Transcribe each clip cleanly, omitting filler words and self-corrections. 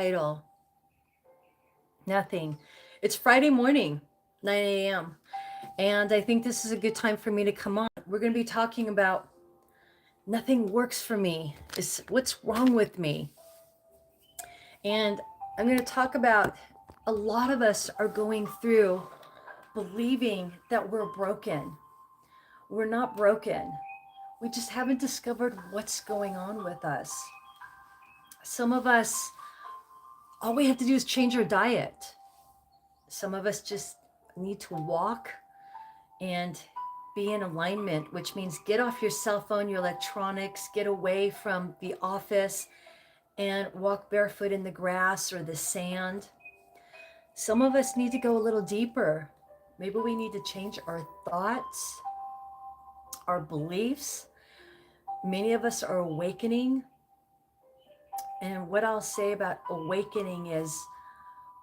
title? Nothing. It's Friday morning, 9 a.m. And I think this is a good time for me to come on. We're going to be talking about nothing works for me. Is what's wrong with me? And I'm going to talk about a lot of us are going through believing that we're broken. We're not broken. We just haven't discovered what's going on with us. Some of us, all we have to do is change our diet. Some of us just need to walk and be in alignment, which means get off your cell phone, your electronics, get away from the office and walk barefoot in the grass or the sand. Some of us need to go a little deeper. Maybe we need to change our thoughts, our beliefs. Many of us are awakening. And what I'll say about awakening is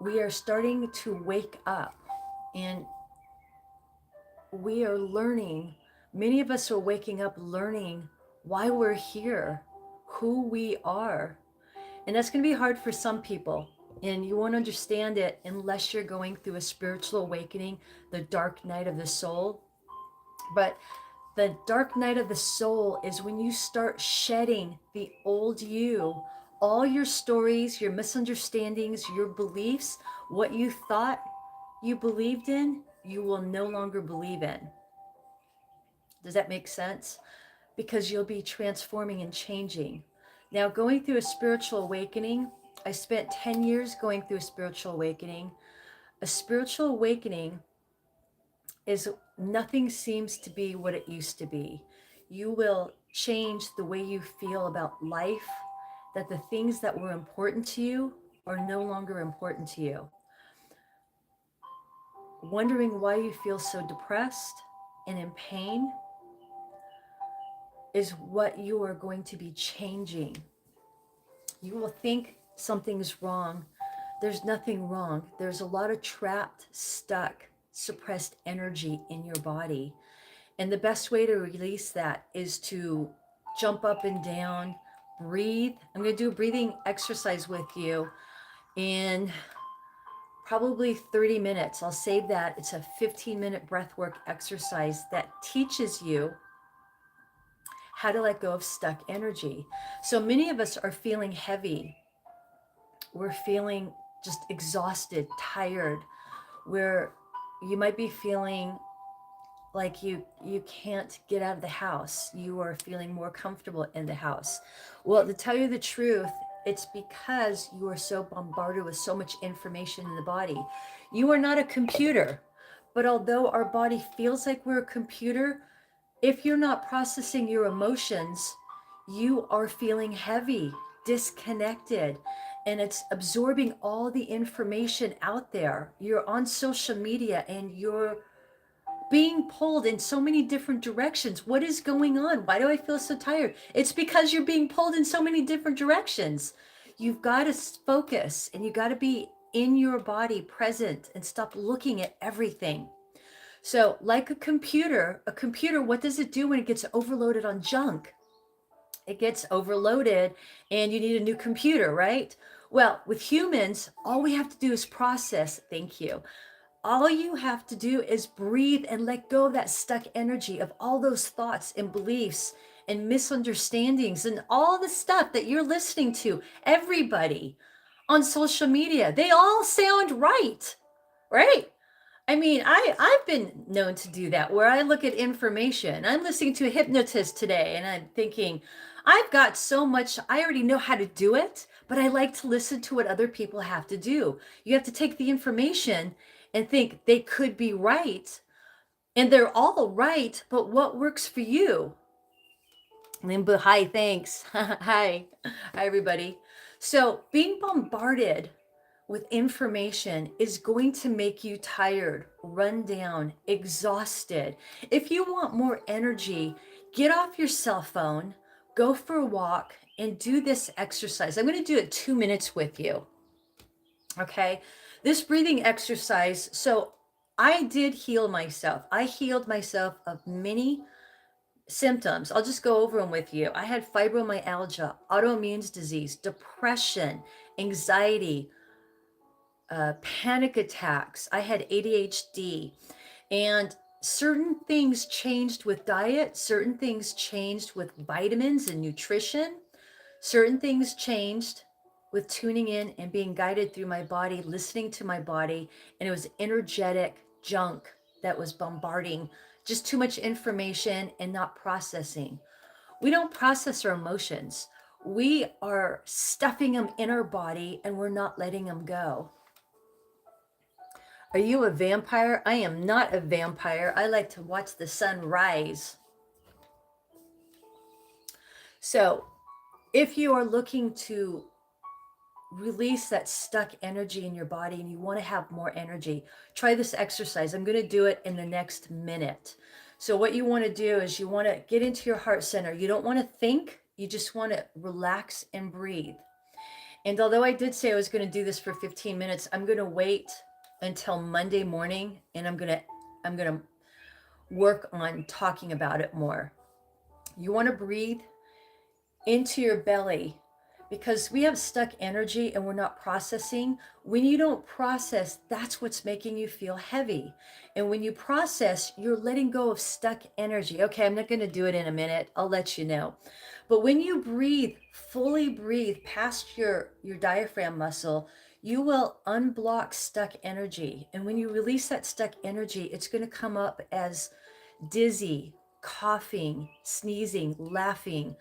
we are starting to wake up and we are learning. Many of us are waking up learning why we're here, who we are. And that's going to be hard for some people. And you won't understand it unless you're going through a spiritual awakening, the dark night of the soul. But the dark night of the soul is when you start shedding the old you, all your stories, your misunderstandings, your beliefs, what you thought you believed in, you will no longer believe in. Does that make sense? Because you'll be transforming and changing. Now, going through a spiritual awakening, I spent 10 years going through a spiritual awakening. A spiritual awakening is nothing seems to be what it used to be. You will change the way you feel about life, that the things that were important to you are no longer important to you. Wondering why you feel so depressed and in pain is what you are going to be changing. You will think something's wrong. There's nothing wrong. There's a lot of trapped, stuck, suppressed energy in your body. And the best way to release that is to jump up and down, breathe. I'm going to do a breathing exercise with you in probably 30 minutes. I'll save that. It's a 15-minute breathwork exercise that teaches you how to let go of stuck energy. So many of us are feeling heavy. We're feeling just exhausted, tired, where you might be feeling like you can't get out of the house. You are feeling more comfortable in the house. Well, to tell you the truth, it's because you are so bombarded with so much information in the body. You are not a computer, but although our body feels like we're a computer, if you're not processing your emotions, you are feeling heavy, disconnected, and it's absorbing all the information out there. You're on social media and you're being pulled in so many different directions. What is going on? Why do I feel so tired? It's because you're being pulled in so many different directions. You've got to focus and you got to be in your body present and stop looking at everything. So like a computer, what does it do when it gets overloaded on junk? It gets overloaded and you need a new computer, right? Well, with humans, all we have to do is process. Thank you. All you have to do is breathe and let go of that stuck energy of all those thoughts and beliefs and misunderstandings and all the stuff that you're listening to. Everybody on social media, they all sound right, right? I mean, I've been known to do that where I look at information. I'm listening to a hypnotist today and I'm thinking, I've got so much, I already know how to do it, but I like to listen to what other people have to do. You have to take the information and think they could be right. And they're all right, but what works for you? Limba, hi, thanks. Hi, everybody. So being bombarded with information is going to make you tired, run down, exhausted. If you want more energy, get off your cell phone, go for a walk, and do this exercise. I'm going to do it 2 minutes with you. Okay, this breathing exercise. So I did heal myself. I healed myself of many symptoms. I'll just go over them with you. I had fibromyalgia, autoimmune disease, depression, anxiety, panic attacks. I had ADHD, and certain things changed with diet. Certain things changed with vitamins and nutrition. Certain things changed with tuning in and being guided through my body, listening to my body. And it was energetic junk that was bombarding, just too much information and not processing. We don't process our emotions. We are stuffing them in our body and we're not letting them go. Are you a vampire? I am not a vampire. I like to watch the sun rise. So if you are looking to release that stuck energy in your body and you want to have more energy, try this exercise. I'm going to do it in the next minute. So what you want to do is you want to get into your heart center. You don't want to think, you just want to relax and breathe. And although I did say I was going to do this for 15 minutes, I'm going to wait until Monday morning, and I'm going to work on talking about it more. You want to breathe into your belly, because we have stuck energy and we're not processing. When you don't process, that's what's making you feel heavy. And when you process, you're letting go of stuck energy. Okay, I'm not going to do it in a minute. I'll let you know. But when you breathe, fully breathe past your diaphragm muscle, you will unblock stuck energy. And when you release that stuck energy, it's going to come up as dizzy, coughing, sneezing, laughing,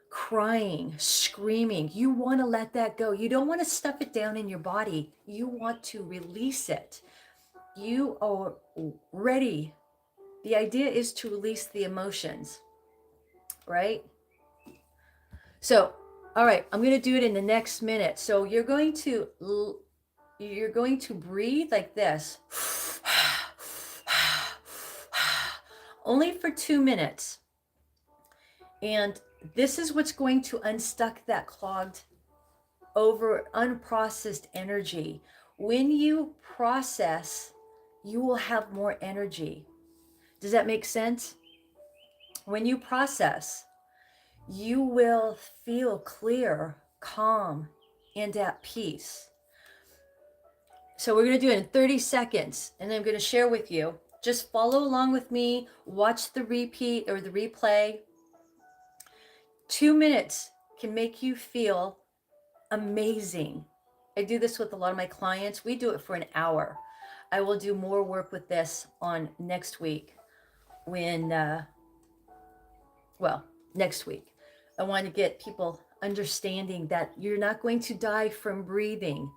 crying, screaming. You want to let that go. You don't want to stuff it down in your body. You want to release it. You are ready. The idea is to release the emotions, right? So, all right, I'm going to do it in the next minute. So you're going to breathe like this. Only for 2 minutes. And this is what's going to unstuck that clogged, unprocessed energy. When you process, you will have more energy. Does that make sense? When you process, you will feel clear, calm, and at peace. So we're going to do it in 30 seconds, and I'm going to share with you. Just follow along with me, watch the repeat or the replay. 2 minutes can make you feel amazing. I do this with a lot of my clients. We do it for an hour. I will do more work with this on next week next week. I want to get people understanding that you're not going to die from breathing.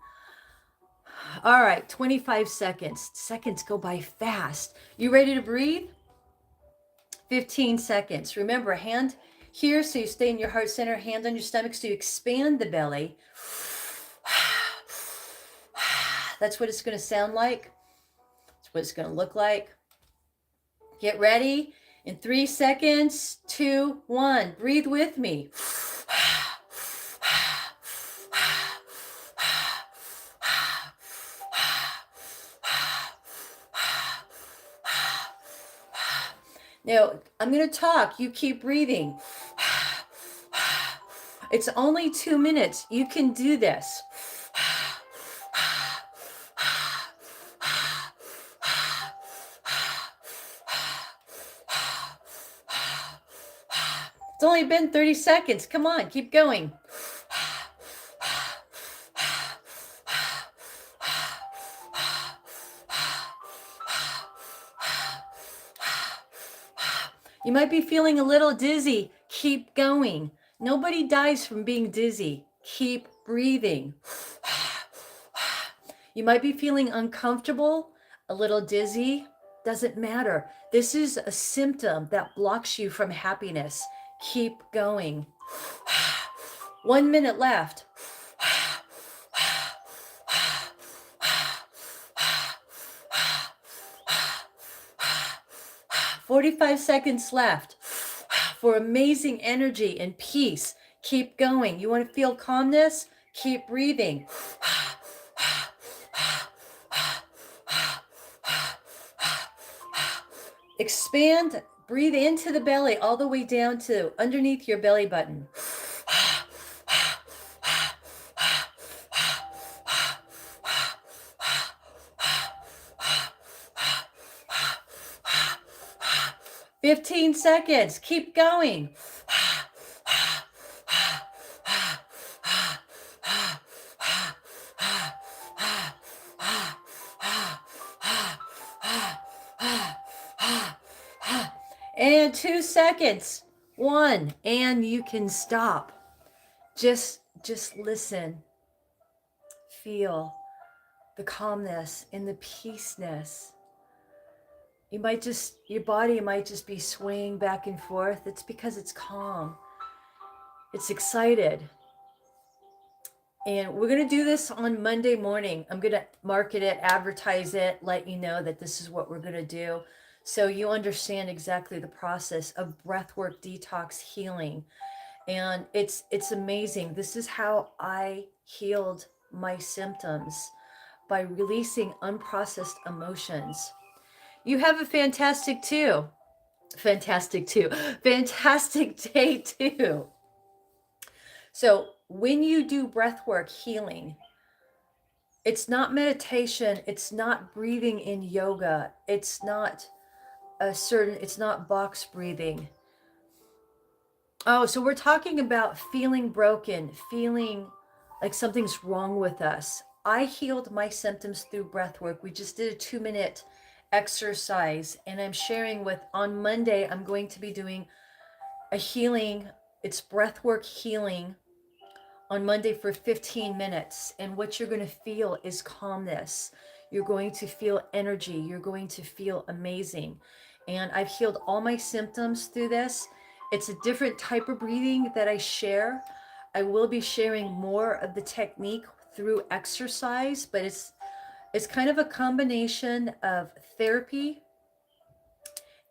All right, 25 seconds. Seconds go by fast. You ready to breathe? 15 seconds. Remember, hand here so you stay in your heart center, hand on your stomach so you expand the belly. That's what it's going to sound like. That's what it's going to look like. Get ready. In 3 seconds, 2, 1. Breathe with me. Now, I'm going to talk. You keep breathing. It's only 2 minutes. You can do this. It's only been 30 seconds. Come on, keep going. You might be feeling a little dizzy. Keep going. Nobody dies from being dizzy. Keep breathing. You might be feeling uncomfortable, a little dizzy. Doesn't matter. This is a symptom that blocks you from happiness. Keep going. 1 minute left. 45 seconds left for amazing energy and peace. Keep going. You want to feel calmness? Keep breathing. Expand Breathe into the belly all the way down to underneath your belly button. 15 seconds. Keep going. And 2 seconds. 1. And you can stop. Just listen. Feel the calmness and the peaceness. You might just, your body might just be swaying back and forth. It's because it's calm. It's excited. And we're going to do this on Monday morning. I'm going to market it, advertise it, let you know that this is what we're going to do. So you understand exactly the process of breathwork, detox, healing. And it's amazing. This is how I healed my symptoms, by releasing unprocessed emotions. You have a fantastic fantastic day too. So when you do breath work, healing, it's not meditation, it's not breathing in yoga, it's not it's not box breathing. Oh, so we're talking about feeling broken, feeling like something's wrong with us. I healed my symptoms through breath work. We just did a 2-minute exercise, and I'm sharing on Monday, I'm going to be doing a healing. It's breath work healing on Monday for 15 minutes. And what you're going to feel is calmness. You're going to feel energy. You're going to feel amazing. And I've healed all my symptoms through this. It's a different type of breathing that I share. I will be sharing more of the technique through exercise, but it's kind of a combination of therapy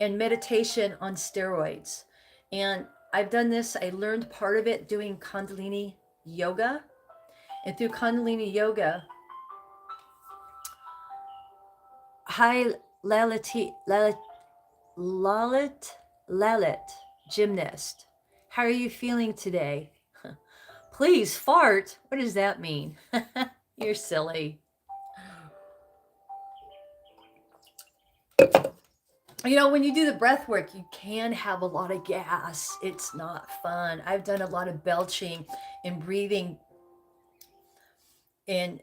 and meditation on steroids. And I've done this. I learned part of it doing Kundalini yoga. And through Kundalini yoga, hi Lalit, gymnast. How are you feeling today? Please fart. What does that mean? You're silly. You know, when you do the breath work, you can have a lot of gas. It's not fun. I've done a lot of belching and breathing and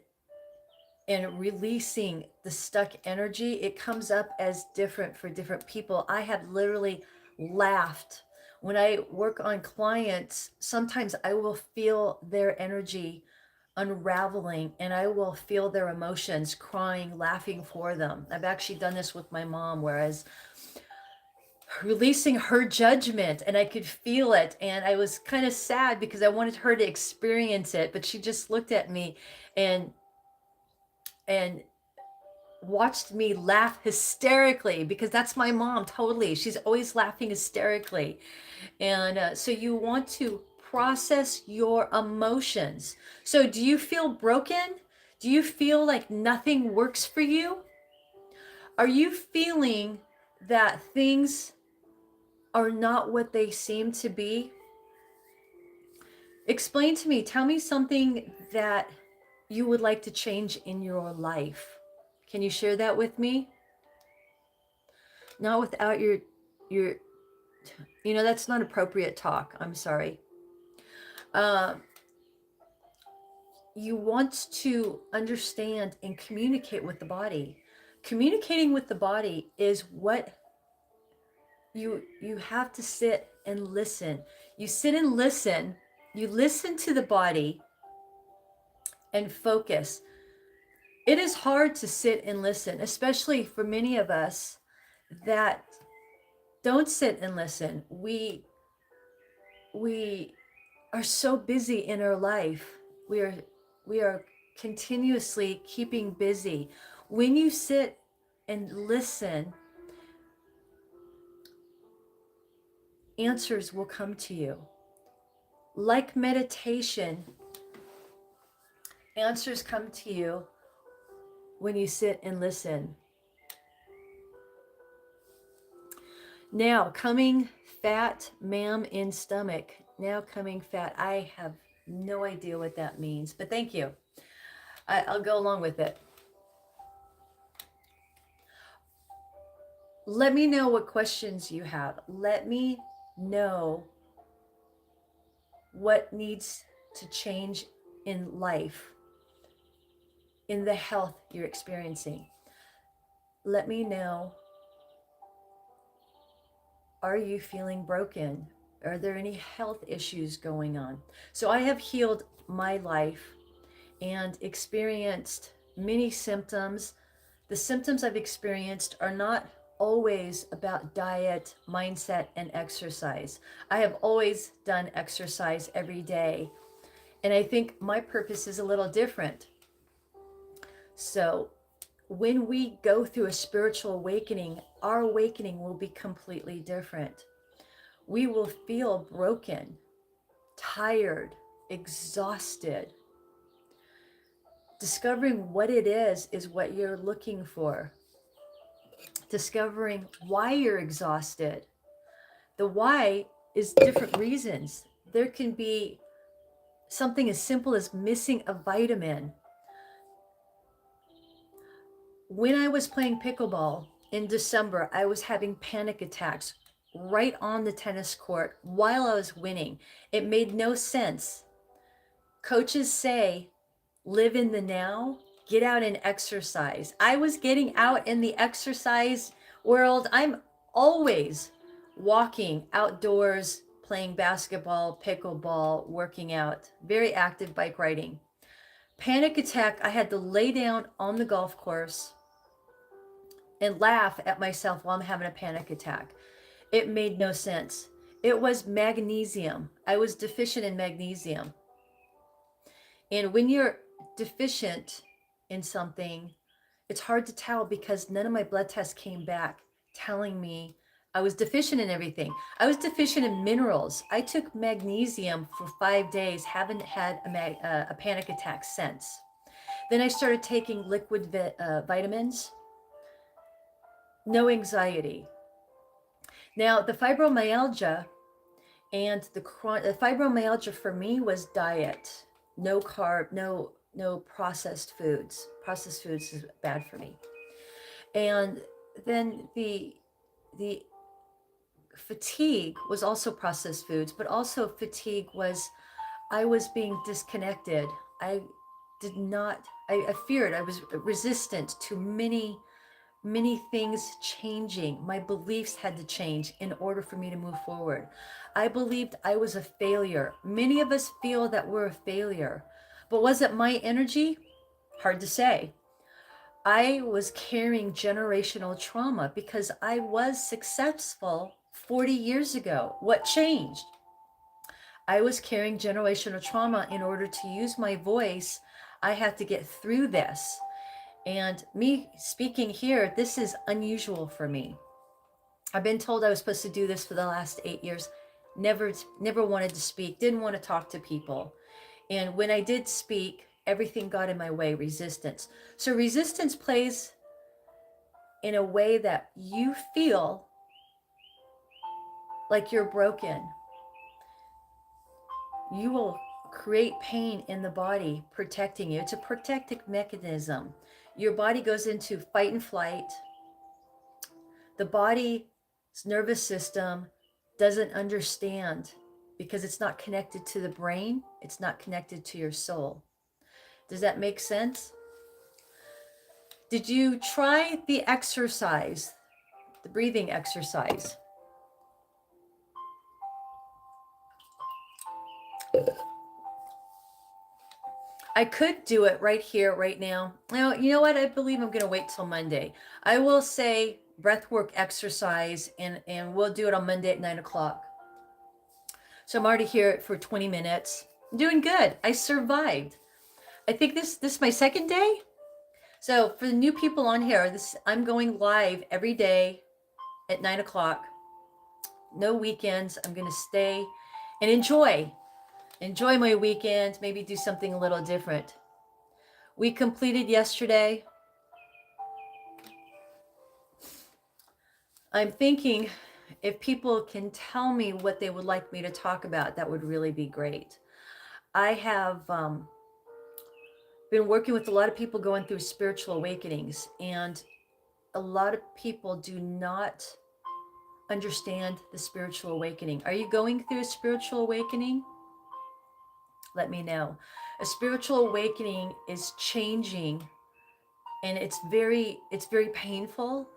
releasing the stuck energy. It comes up as different for different people. I have literally laughed. When I work on clients, sometimes I will feel their energy unraveling, and I will feel their emotions, crying, laughing for them. I've actually done this with my mom, whereas releasing her judgment, and I could feel it, and I was kind of sad because I wanted her to experience it, but she just looked at me and watched me laugh hysterically, because that's my mom. Totally, she's always laughing hysterically. And so you want to process your emotions. So do you feel broken? Do you feel like nothing works for you? Are you feeling that things are not what they seem to be? Explain to me, tell me something that you would like to change in your life. Can you share that with me? Not without your, that's not appropriate talk. I'm sorry. You want to understand and communicate with the body. Communicating with the body is what you have to sit and listen. You sit and listen. You listen to the body and focus. It is hard to sit and listen, especially for many of us that don't sit and listen. We are so busy in our life. We are continuously keeping busy. When you sit and listen, answers will come to you. Like meditation, answers come to you when you sit and listen. Now, coming fat, ma'am, in stomach. Now coming fat. I have no idea what that means, but thank you. I'll go along with it. Let me know what questions you have. Let me know what needs to change in life, in the health you're experiencing. Let me know, are you feeling broken? Are there any health issues going on? So I have healed my life and experienced many symptoms. The symptoms I've experienced are not always about diet, mindset, and exercise. I have always done exercise every day. And I think my purpose is a little different. So when we go through a spiritual awakening, our awakening will be completely different. We will feel broken, tired, exhausted. Discovering what it is what you're looking for. Discovering why you're exhausted. The why is different reasons. There can be something as simple as missing a vitamin. When I was playing pickleball in December, I was having panic attacks right on the tennis court while I was winning. It made no sense. Coaches say, live in the now, get out and exercise. I was getting out in the exercise world. I'm always walking outdoors, playing basketball, pickleball, working out, very active bike riding. Panic attack, I had to lay down on the golf course and laugh at myself while I'm having a panic attack. It made no sense. It was magnesium. I was deficient in magnesium. And when you're deficient in something, it's hard to tell because none of my blood tests came back telling me I was deficient in everything. I was deficient in minerals. I took magnesium for 5 days, haven't had a panic attack since. Then I started taking liquid vitamins. No anxiety. Now, the fibromyalgia and the fibromyalgia for me was diet. No carb, no processed foods. Processed foods is bad for me. And then the fatigue was also processed foods, but also fatigue was I was being disconnected. I feared, I was resistant to many things changing. My beliefs had to change in order for me to move forward. I believed I was a failure. Many of us feel that we're a failure, but was it my energy? Hard to say. I was carrying generational trauma because I was successful 40 years ago. What changed? I was carrying generational trauma. In order to use my voice, I had to get through this. And me speaking here, this is unusual for me. I've been told I was supposed to do this for the last 8 years. Never wanted to speak, didn't want to talk to people. And when I did speak, everything got in my way, resistance. So resistance plays in a way that you feel like you're broken. You will create pain in the body, protecting you. It's a protective mechanism. Your body goes into fight and flight. The body's nervous system doesn't understand because it's not connected to the brain. It's not connected to your soul. Does that make sense? Did you try the exercise, the breathing exercise? I could do it right here, right now. Now, you know what? I believe I'm going to wait till Monday. I will say breathwork exercise, and we'll do it on Monday at 9 o'clock. So I'm already here for 20 minutes. I'm doing good. I survived. I think this is my second day. So for the new people on here, I'm going live every day at 9 o'clock. No weekends. I'm going to stay and enjoy my weekend, maybe do something a little different. We completed yesterday. I'm thinking If people can tell me what they would like me to talk about, that would really be great. I have been working with a lot of people going through spiritual awakenings, and a lot of people do not understand the spiritual awakening. Are you going through a spiritual awakening? Let me know. A spiritual awakening is changing, and it's very painful.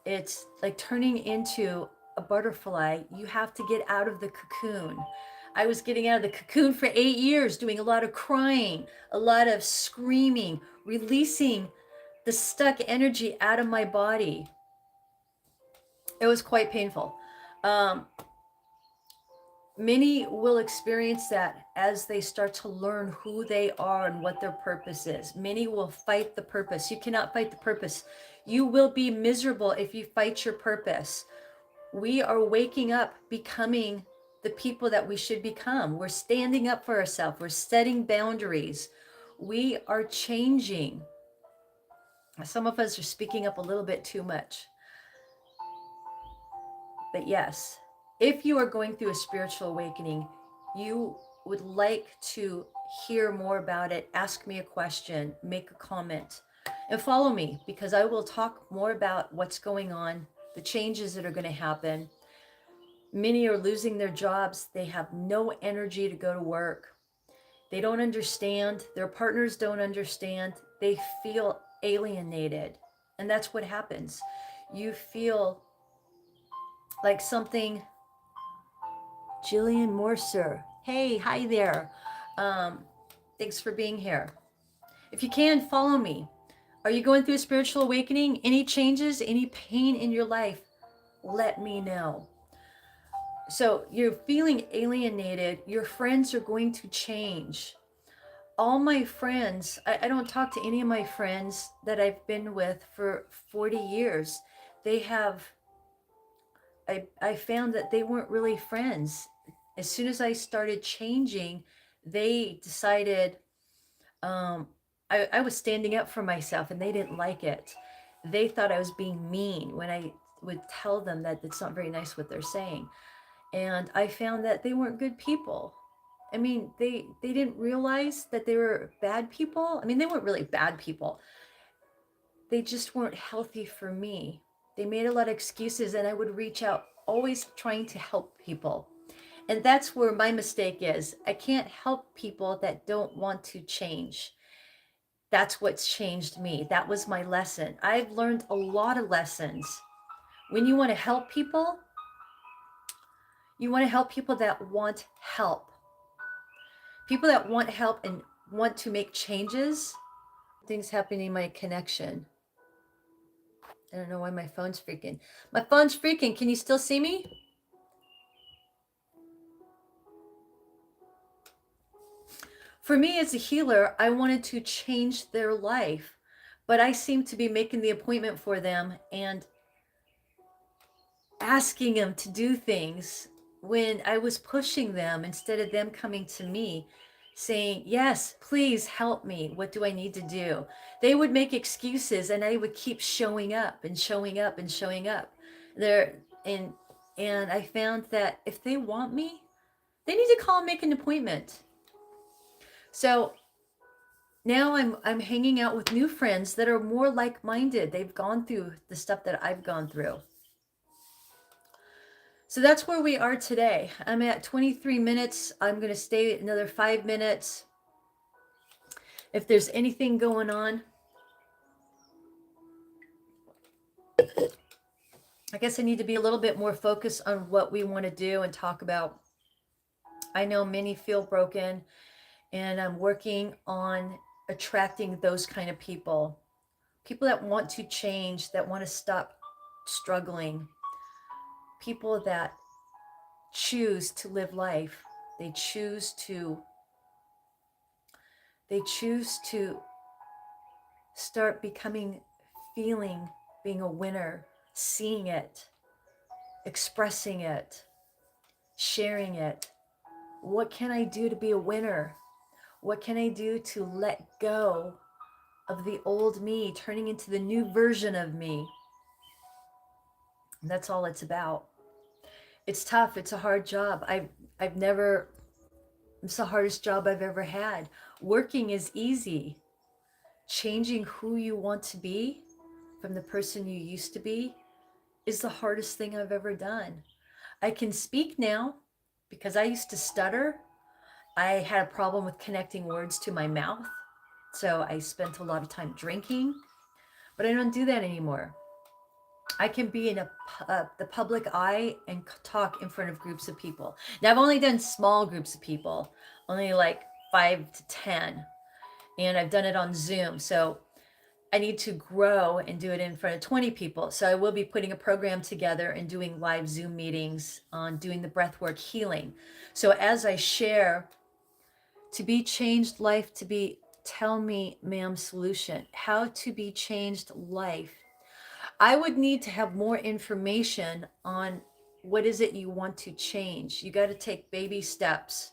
It's like turning into a butterfly. You have to get out of the cocoon. I was getting out of the cocoon for 8 years, doing a lot of crying, a lot of screaming, releasing the stuck energy out of my body. It was quite painful. Um, Many will experience that as they start to learn who they are and what their purpose is. Many will fight the purpose. You cannot fight the purpose. You will be miserable if you fight your purpose. We are waking up, becoming the people that we should become. We're standing up for ourselves. We're setting boundaries. We are changing. Some of us are speaking up a little bit too much. But yes, if you are going through a spiritual awakening, you would like to hear more about it, ask me a question, make a comment, and follow me, because I will talk more about what's going on, the changes that are going to happen. Many are losing their jobs. They have no energy to go to work. They don't understand. Their partners don't understand. They feel alienated. And that's what happens. You feel like something. Jillian Morser. Hey, hi there. Thanks for being here. If you can, follow me. Are you going through a spiritual awakening? Any changes, any pain in your life? Let me know. So you're feeling alienated. Your friends are going to change. All my friends, I don't talk to any of my friends that I've been with for 40 years. They have, I found that they weren't really friends. As soon as I started changing, they decided I was standing up for myself, and they didn't like it. They thought I was being mean when I would tell them that it's not very nice what they're saying. And I found that they weren't good people. I mean, they didn't realize that they were bad people. I mean, they weren't really bad people. They just weren't healthy for me. They made a lot of excuses, and I would reach out, always trying to help people. And that's where my mistake is. I can't help people that don't want to change. That's what's changed me. That was my lesson. I've learned a lot of lessons. When you want to help people, you want to help people that want help. People that want help and want to make changes. Things happening in my connection. I don't know why my phone's freaking. My phone's freaking. Can you still see me? For me as a healer, I wanted to change their life, but I seem to be making the appointment for them and asking them to do things when I was pushing them instead of them coming to me saying, yes, please help me. What do I need to do? They would make excuses, and I would keep showing up and showing up and showing up there. And I found that if they want me, they need to call and make an appointment. So now I'm hanging out with new friends that are more like-minded. They've gone through the stuff that I've gone through. So that's where we are today. I'm at 23 minutes. I'm going to stay another 5 minutes. If there's anything going on, I guess I need to be a little bit more focused on what we want to do and talk about. I know many feel broken, and I'm working on attracting those kind of people. People that want to change, that want to stop struggling. People that choose to live life. They choose to start becoming, feeling, being a winner, seeing it, expressing it, sharing it. What can I do to be a winner? What can I do to let go of the old me, turning into the new version of me? And that's all it's about. It's tough. It's a hard job. I've never, it's the hardest job I've ever had. Working is easy. Changing who you want to be from the person you used to be is the hardest thing I've ever done. I can speak now because I used to stutter. I had a problem with connecting words to my mouth. So I spent a lot of time drinking, but I don't do that anymore. I can be in the public eye and talk in front of groups of people. Now, I've only done small groups of people, only like 5 to 10, and I've done it on Zoom. So I need to grow and do it in front of 20 people. So I will be putting a program together and doing live Zoom meetings on doing the breathwork healing. So as I share, to be changed life, to be, tell me, ma'am, solution, how to be changed life. I would need to have more information on what is it you want to change. You got to take baby steps.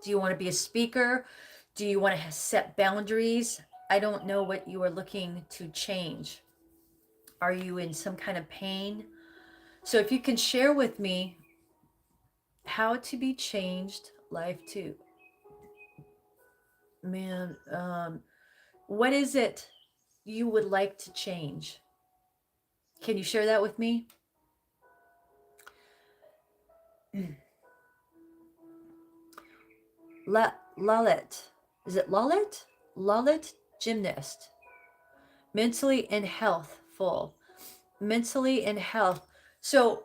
Do you want to be a speaker? Do you want to set boundaries? I don't know what you are looking to change. Are you in some kind of pain? So if you can share with me how to be changed life too. Man, what is it you would like to change? Can you share that with me? Lalit. Is it Lalit? Lalit gymnast. Mentally and healthful. Mentally and health. So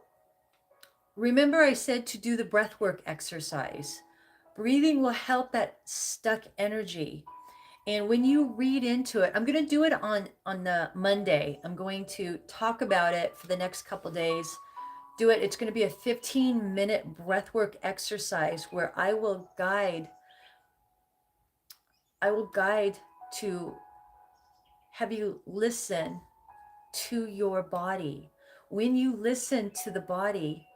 remember I said to do the breathwork exercise. Breathing will help that stuck energy. And when you read into it, I'm going to do it on the Monday. I'm going to talk about it for the next couple days. Do it. It's going to be a 15-minute breathwork exercise where I will guide to have you listen to your body. When you listen to the body,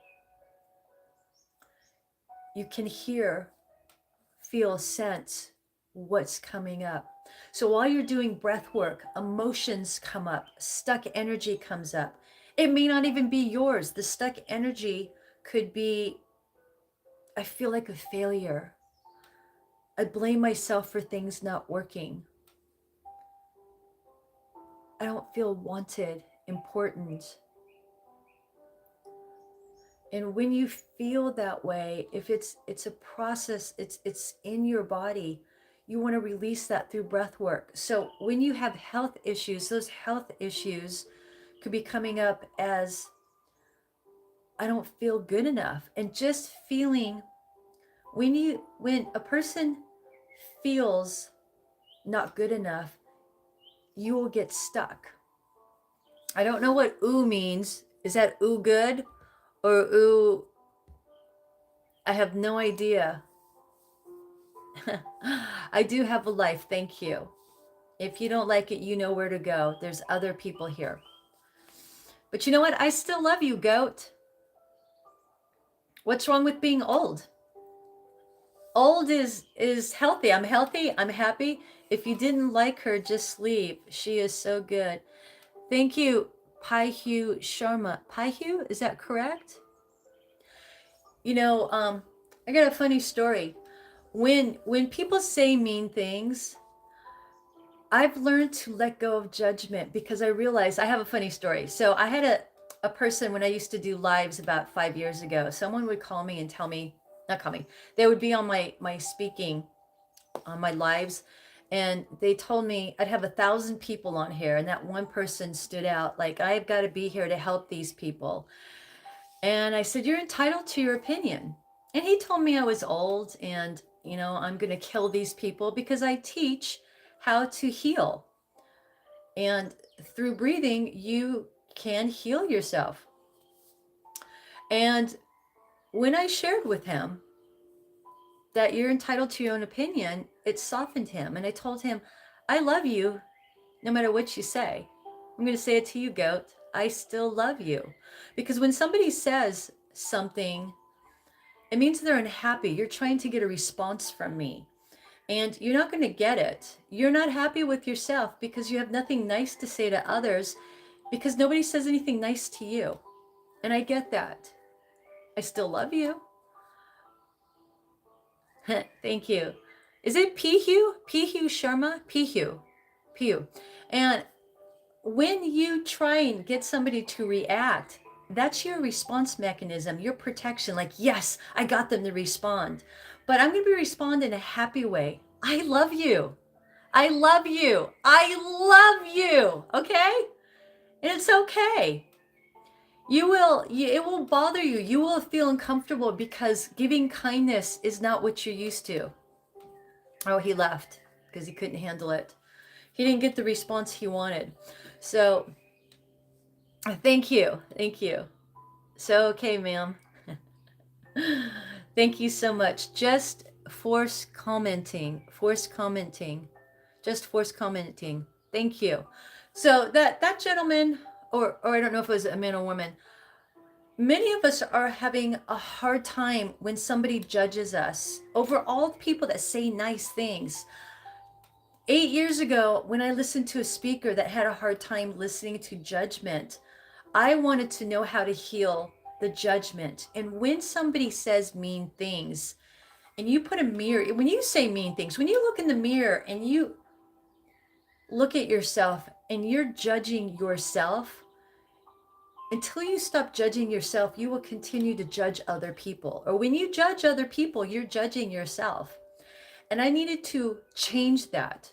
you can hear, feel, sense what's coming up. So while you're doing breath work, emotions come up, stuck energy comes up. It may not even be yours. The stuck energy could be, I feel like a failure. I blame myself for things not working. I don't feel wanted, important. And when you feel that way, if it's a process, it's in your body, you want to release that through breath work. So when you have health issues, those health issues could be coming up as I don't feel good enough. And just feeling, when a person feels not good enough, you will get stuck. I don't know what ooh means. Is that ooh good or ooh, I have no idea. I do have a life, thank you. If you don't like it, you know where to go. There's other people here. But you know what? I still love you, goat. What's wrong with being old? Old is healthy. I'm healthy. I'm happy. If you didn't like her, just leave. She is so good. Thank you, Paihu Sharma. Paihu, is that correct? You know, I got a funny story. When people say mean things, I've learned to let go of judgment because I realized I have a funny story. So I had a person when I used to do lives about 5 years ago. Someone would call me and tell me, not call me, they would be on my speaking on my lives, and they told me I'd have 1,000 people on here, and that one person stood out, like, I've got to be here to help these people. And I said, you're entitled to your opinion. And he told me I was old and, I'm going to kill these people because I teach how to heal. And through breathing, you can heal yourself. And when I shared with him that you're entitled to your own opinion, it softened him. And I told him, I love you no matter what you say. I'm going to say it to you, goat. I still love you. Because when somebody says something, it means they're unhappy. You're trying to get a response from me. And you're not going to get it. You're not happy with yourself because you have nothing nice to say to others because nobody says anything nice to you. And I get that. I still love you. Thank you. Is it Pihu? Pihu Sharma? Pihu. Pihu. And when you try and get somebody to react, that's your response mechanism, your protection. Like, yes, I got them to respond, but I'm going to be respond in a happy way. I love you. I love you. I love you. Okay? And it's okay. It will bother you. You will feel uncomfortable because giving kindness is not what you're used to. Oh, he left because he couldn't handle it. He didn't get the response he wanted. So thank you. Thank you. So, okay, ma'am. Thank you so much. Just force commenting. Just force commenting. Thank you. So that gentleman, or I don't know if it was a man or woman, many of us are having a hard time when somebody judges us over all the people that say nice things. 8 years ago, when I listened to a speaker that had a hard time listening to judgment, I wanted to know how to heal the judgment. And when somebody says mean things, and you put a mirror, when you say mean things, when you look in the mirror and you look at yourself and you're judging yourself, until you stop judging yourself, you will continue to judge other people. Or when you judge other people, you're judging yourself. And I needed to change that.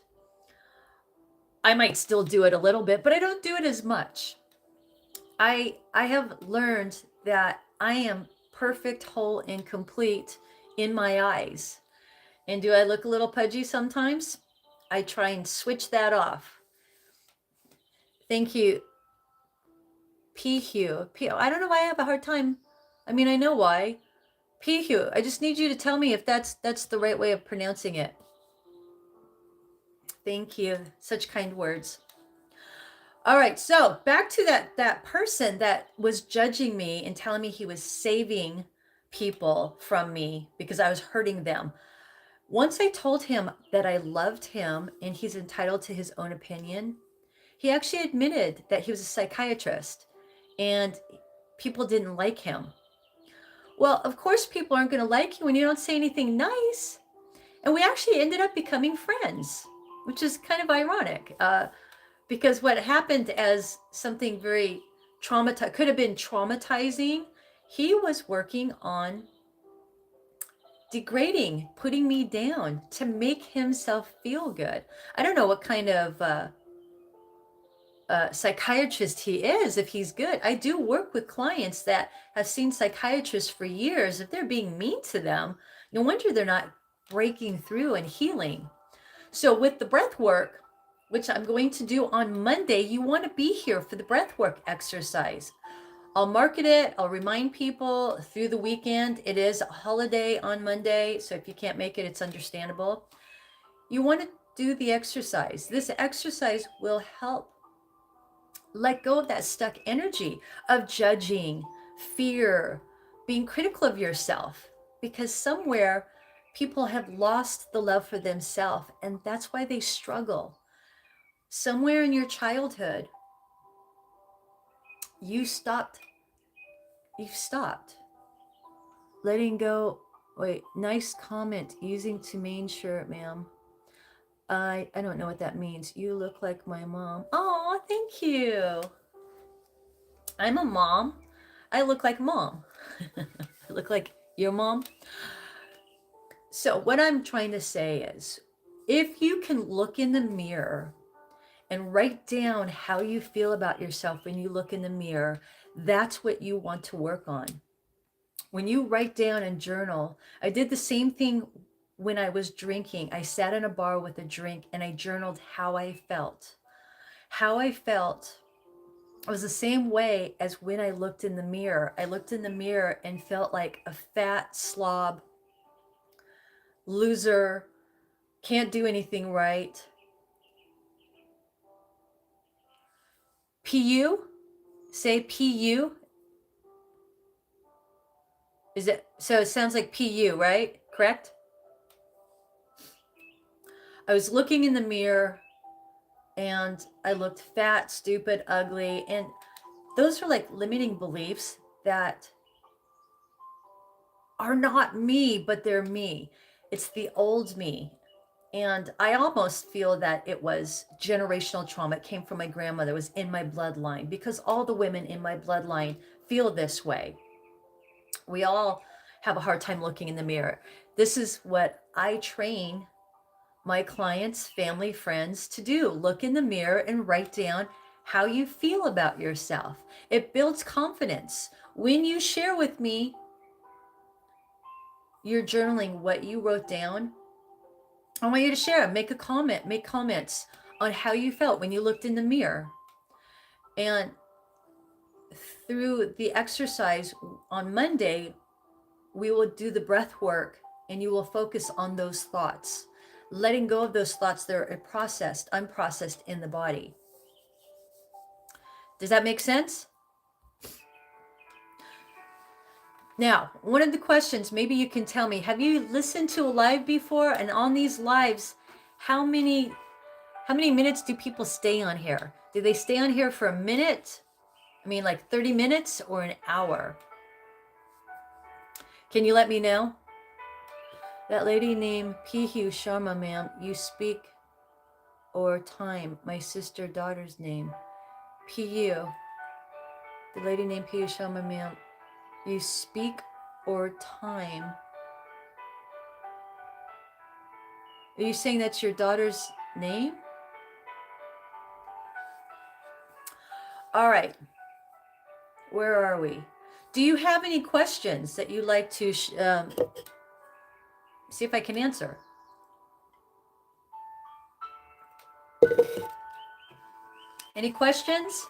I might still do it a little bit, but I don't do it as much. I have learned that I am perfect, whole, and complete in my eyes. And do I look a little pudgy sometimes? I try and switch that off. Thank you, Pihu. I don't know why I have a hard time. I mean, I know why. Pihu. I just need you to tell me if that's the right way of pronouncing it. Thank you. Such kind words. All right, so back to that person that was judging me and telling me he was saving people from me because I was hurting them. Once I told him that I loved him and he's entitled to his own opinion, he actually admitted that he was a psychiatrist and people didn't like him. Well, of course, people aren't going to like you when you don't say anything nice. And we actually ended up becoming friends, which is kind of ironic. Because what happened as something very could have been traumatizing, he was working on degrading, putting me down to make himself feel good. I don't know what kind of psychiatrist he is, if he's good. I do work with clients that have seen psychiatrists for years. If they're being mean to them, no wonder they're not breaking through and healing. So with the breath work, which I'm going to do on Monday, you want to be here for the breathwork exercise. I'll market it. I'll remind people through the weekend. It is a holiday on Monday, so if you can't make it, it's understandable. You want to do the exercise. This exercise will help let go of that stuck energy of judging, fear, being critical of yourself, because somewhere people have lost the love for themselves, and that's why they struggle. Somewhere in your childhood, you've stopped letting go. Wait, nice comment. Using to main shirt, ma'am. I don't know what that means. You look like my mom. Oh, thank you. I'm a mom. I look like mom. I look like your mom. So what I'm trying to say is, if you can look in the mirror and write down how you feel about yourself when you look in the mirror, that's what you want to work on. When you write down and journal, I did the same thing when I was drinking. I sat in a bar with a drink and I journaled how I felt. How I felt was the same way as when I looked in the mirror. I looked in the mirror and felt like a fat slob, loser, can't do anything right. PU? Say PU. Is it, so it sounds like PU, right? Correct? I was looking in the mirror and I looked fat, stupid, ugly. And those are like limiting beliefs that are not me, but they're me. It's the old me. And I almost feel that it was generational trauma. It came from my grandmother. It was in my bloodline because all the women in my bloodline feel this way. We all have a hard time looking in the mirror. This is what I train my clients, family, friends to do. Look in the mirror and write down how you feel about yourself. It builds confidence. When you share with me, you're journaling what you wrote down, I want you to share, make a comment, make comments on how you felt when you looked in the mirror. And through the exercise on Monday, we will do the breath work and you will focus on those thoughts, letting go of those thoughts that are processed, unprocessed in the body. Does that make sense? Now, one of the questions, maybe you can tell me, have you listened to a live before? And on these lives, how many minutes do people stay on here? Do they stay on here for a minute? I mean, like 30 minutes or an hour? Can you let me know? That lady named Pihu Sharma, ma'am, you speak or time, my sister daughter's name. Pihu, the lady named Pihu Sharma, ma'am, you speak or time. Are you saying that's your daughter's name? All right. Where are we? Do you have any questions that you'd like to see if I can answer? Any questions?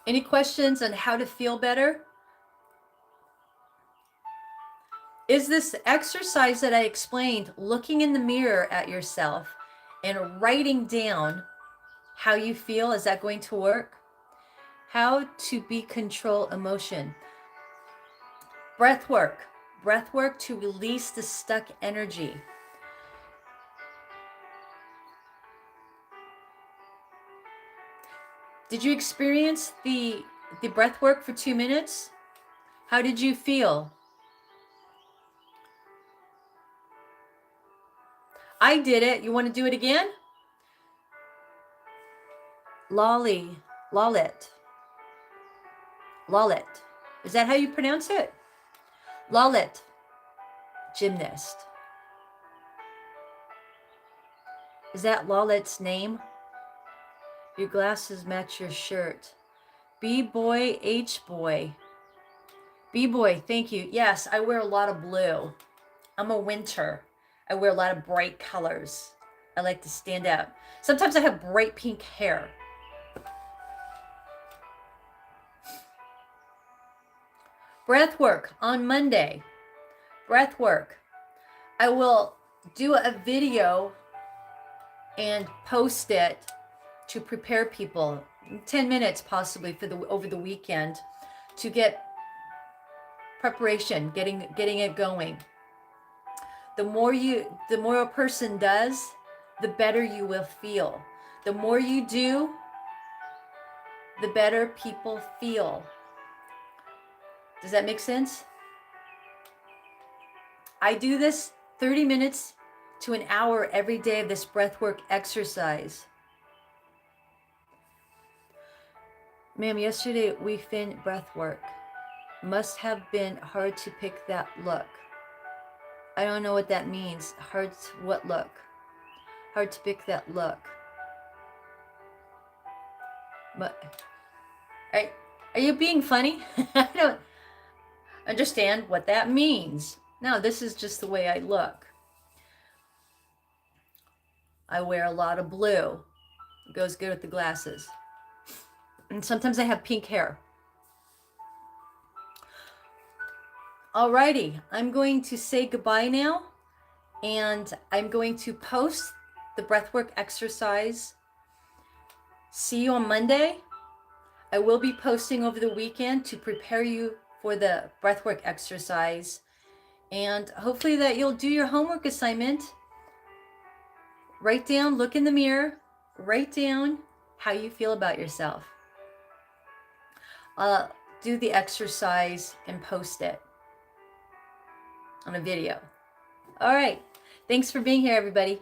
Any questions on how to feel better? Is this exercise that I explained, looking in the mirror at yourself and writing down how you feel, is that going to work? How to control emotion. Breath work to release the stuck energy. Did you experience the breath work for 2 minutes? How did you feel? I did it. You want to do it again? Lalit. Is that how you pronounce it? Lalit. Gymnast. Is that Lalit's name? Your glasses match your shirt. B-boy, H-boy. B-boy, thank you. Yes, I wear a lot of blue. I'm a winter. I wear a lot of bright colors. I like to stand out. Sometimes I have bright pink hair. Breath work on Monday. Breath work. I will do a video and post it to prepare people, 10 minutes possibly for over the weekend, to get preparation, getting it going. The more a person does, the better you will feel. The more you do, the better people feel. Does that make sense? I do this 30 minutes to an hour every day of this breathwork exercise. Ma'am, yesterday we finished breathwork. Must have been hard to pick that look. I don't know what that means. Hard to, what look? Hard to pick that look. But are you being funny? I don't understand what that means. No, this is just the way I look. I wear a lot of blue. It goes good with the glasses. And sometimes I have pink hair. Alrighty, I'm going to say goodbye now, and I'm going to post the breathwork exercise. See you on Monday. I will be posting over the weekend to prepare you for the breathwork exercise, and hopefully that you'll do your homework assignment. Write down, look in the mirror, write down how you feel about yourself. Do the exercise and post it. on a video. All right. Thanks for being here, everybody.